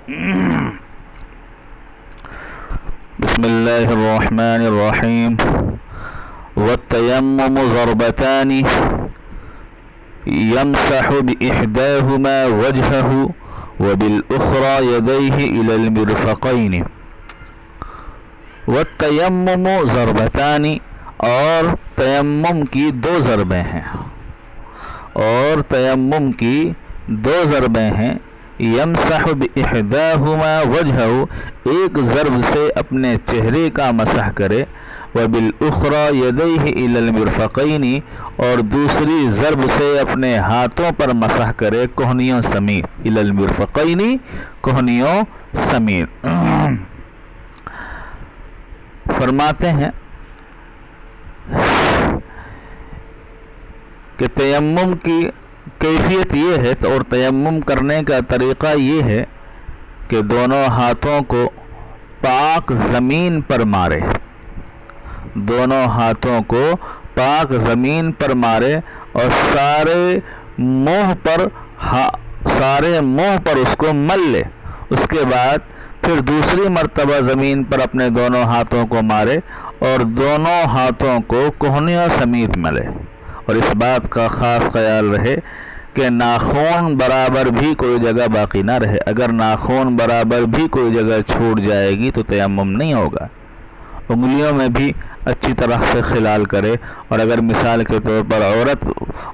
بسم اللہ الرحمن الرحیم والتیمم ضربتان یمسح بإحداہما وجہہ وبالأخرى یدیہ الی المرفقین۔ والتیمم ضربتان، اور تیمم کی دو ضربیں ہیں، یمسح بإحداہما وجہہ، ایک ضرب سے اپنے چہرے کا مسح کرے، وبالأخرى یدیہ الی المرفقین، اور دوسری ضرب سے اپنے ہاتھوں پر مسح کرے کوہنیوں سمیت، الی المرفقین، کوہنیوں سمیت۔ فرماتے ہیں کہ تیمم کی کیفیت یہ ہے اور تیمم کرنے کا طریقہ یہ ہے کہ دونوں ہاتھوں کو پاک زمین پر مارے، اور سارے منہ پر اس کو مل لے۔ اس کے بعد پھر دوسری مرتبہ زمین پر اپنے دونوں ہاتھوں کو مارے اور دونوں ہاتھوں کو کوہنیوں سمیت ملے، اور اس بات کا خاص خیال رہے کہ ناخن برابر بھی کوئی جگہ باقی نہ رہے۔ اگر ناخن برابر بھی کوئی جگہ چھوٹ جائے گی تو تیمم نہیں ہوگا۔ انگلیوں میں بھی اچھی طرح سے خلال کرے، اور اگر مثال کے طور پر عورت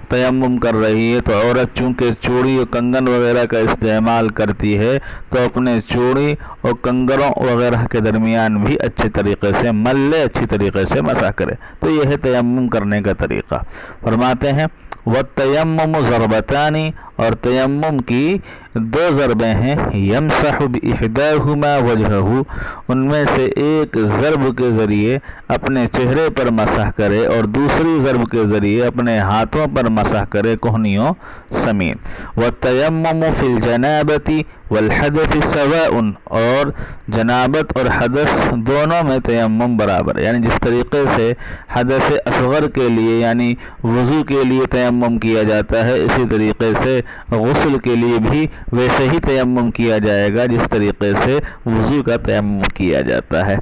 تیمم کر رہی ہے تو عورت چونکہ چوڑی اور کنگن وغیرہ کا استعمال کرتی ہے تو اپنے چوڑی اور کنگروں وغیرہ کے درمیان بھی اچھے طریقے سے مل لے، اچھی طریقے سے مسح کرے۔ تو یہ ہے تیمم کرنے کا طریقہ۔ فرماتے ہیں والتیمم ضربتان، اور تیمم کی دو ضربیں ہیں، یمسح بإحداہما وجہہ، ان میں سے ایک ضرب کے ذریعے اپنے چہرے پر مسح کرے اور دوسری ضرب کے ذریعے اپنے ہاتھوں پر مسح کرے کوہنیوں سمیت۔ والتیمم فی الجنابۃ والحدث سواء، اور جنابت اور حدث دونوں میں تیمم برابر، یعنی جس طریقے سے حدث اصغر کے لیے یعنی وضو کے لیے تیمم کیا جاتا ہے، اسی طریقے سے غسل کے لیے بھی ویسے ہی تیمم کیا جائے گا جس طریقے سے وضو کا تیمم کیا جاتا ہے۔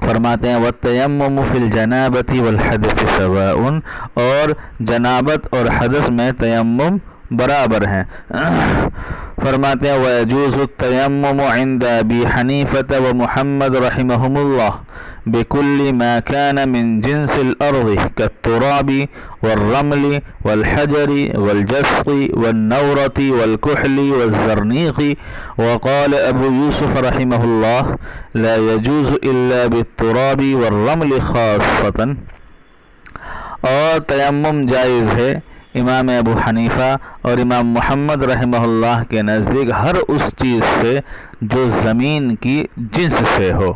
فرماتے ہیں والتیمم فی الجنابۃ والحدث سواء، اور جنابت اور حدث میں تیمم برابر ہیں۔ فرماتے ہیں وَيَجُوزُ التَّيَمُّمُ عِنْدَ أَبِي حَنِيفَةَ وَمُحَمَّدَ رَحِمَهُمُ اللَّهُ بِكُلِّ مَا كَانَ مِنْ جِنْسِ الْأَرْضِ كَالتُّرَابِ وَالرَّمْلِ وَالْحَجَرِ وَالْجَسْقِ وَالنَّوْرَةِ وَالْكُحْلِ وَالزَّرْنِيخِ، وَقَالَ أَبُو يُوسُفَ رَحِمَهُ اللَّهُ لَا يَجُوزُ إِلَّا بِالتُّرَابِ وَالرَّمْلِ خَاصَّةً، اور تیمم جائز ہے امام ابو حنیفہ اور امام محمد رحمہ اللہ کے نزدیک ہر اس چیز سے جو زمین کی جنس سے ہو،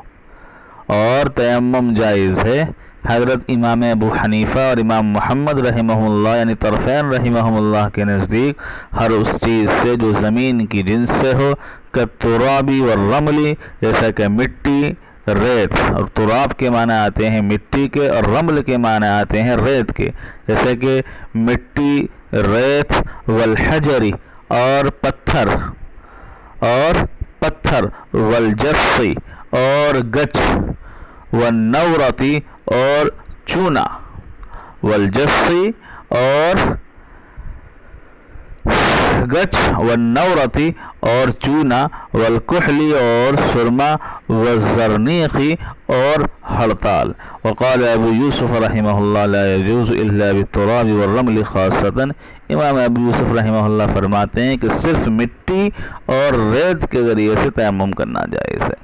اور تیمم جائز ہے حضرت امام ابو حنیفہ اور امام محمد رحمہ اللہ یعنی طرفین رحمہ اللہ کے نزدیک ہر اس چیز سے جو زمین کی جنس سے ہو، کالتراب والرمل، جیسا کہ مٹی، ریت، اور تراب کے معنی آتے ہیں مٹی کے اور رمل کے معنی آتے ہیں ریت کے، جیسے کہ مٹی، ریت، والحجری، اور پتھر، والجصی، اور گچ، والنورتی، اور چونا، والجصی اور گچ، والنورتی اور چونا، والکحلی اور سرما، والزرنیخی اور ہڑتال۔ وقال ابو یوسف رحمہ اللہ لا يجوز الا بالتراب والرمل خاصۃ، امام ابو یوسف رحمہ اللہ فرماتے ہیں کہ صرف مٹی اور ریت کے ذریعے سے تیمم کرنا جائز ہے۔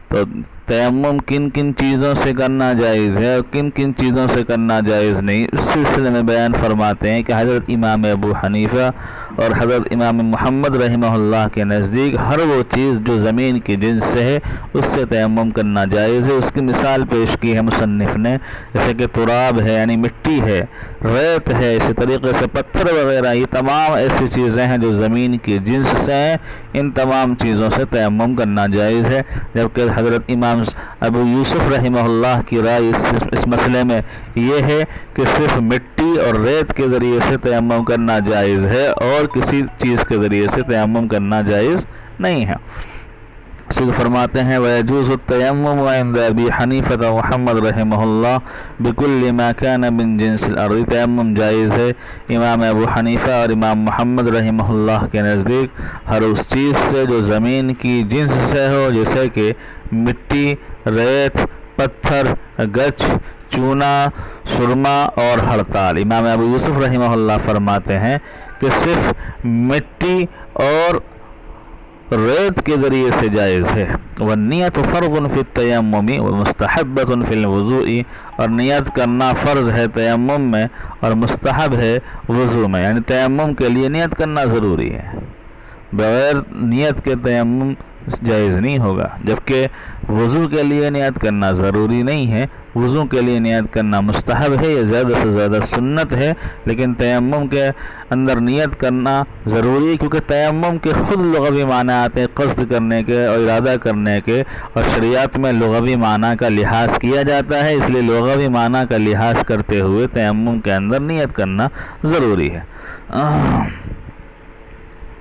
تو تیمم کن کن چیزوں سے کرنا جائز ہے اور کن کن چیزوں سے کرنا جائز نہیں، اس سلسلے میں بیان فرماتے ہیں کہ حضرت امام ابو حنیفہ اور حضرت امام محمد رحمہ اللہ کے نزدیک ہر وہ چیز جو زمین کی جنس سے ہے اس سے تیمم کرنا جائز ہے۔ اس کی مثال پیش کی ہے مصنف نے، جیسے کہ تراب ہے یعنی مٹی ہے، ریت ہے، اسی طریقے سے پتھر وغیرہ، یہ تمام ایسی چیزیں ہیں جو زمین کی جنس سے ہیں، ان تمام چیزوں سے تیمم کرنا جائز ہے۔ جبکہ حضرت امام ابو یوسف رحمہ اللہ کی رائے اس مسئلے میں یہ ہے کہ صرف مٹی اور ریت کے ذریعے سے تیمم کرنا جائز ہے اور کسی چیز کے ذریعے سے تیمم کرنا جائز نہیں ہے۔ اسی کو فرماتے ہیں وَيَجُوزُ التَّيَمُّمُ عِنْدَ أَبِي حَنِيفَةَ وَمُحَمَّدْ رحمہ اللہ بِكُلِّ مَا كَانَ مِنْ جِنْسِ الْأَرْضِ، تیمم جائز ہے امام ابو حنیفہ اور امام محمد رحمہ اللہ کے نزدیک ہر اس چیز سے جو زمین کی جنس سے ہو، جیسے کہ مٹی، ریت، پتھر، گچ، چونا، سرما اور ہڑتال۔ امام ابو یوسف رحمہ اللہ فرماتے ہیں کہ صرف مٹی اور ریت کے ذریعے سے جائز ہے۔ والنیت فرض فی التیمم ومستحبۃ فی الوضوء، اور نیت کرنا فرض ہے تیمم میں اور مستحب ہے وضو میں، یعنی تیمم کے لیے نیت کرنا ضروری ہے، بغیر نیت کے تیمم جائز نہیں ہوگا، جبکہ وضو کے لیے نیت کرنا ضروری نہیں ہے، وضو کے لیے نیت کرنا مستحب ہے، یہ زیادہ سے زیادہ سنت ہے، لیکن تیمم کے اندر نیت کرنا ضروری ہے، کیونکہ تیمم کے خود لغوی معنی آتے ہیں قصد کرنے کے اور ارادہ کرنے کے، اور شریعت میں لغوی معنی کا لحاظ کیا جاتا ہے، اس لیے لغوی معنی کا لحاظ کرتے ہوئے تیمم کے اندر نیت کرنا ضروری ہے۔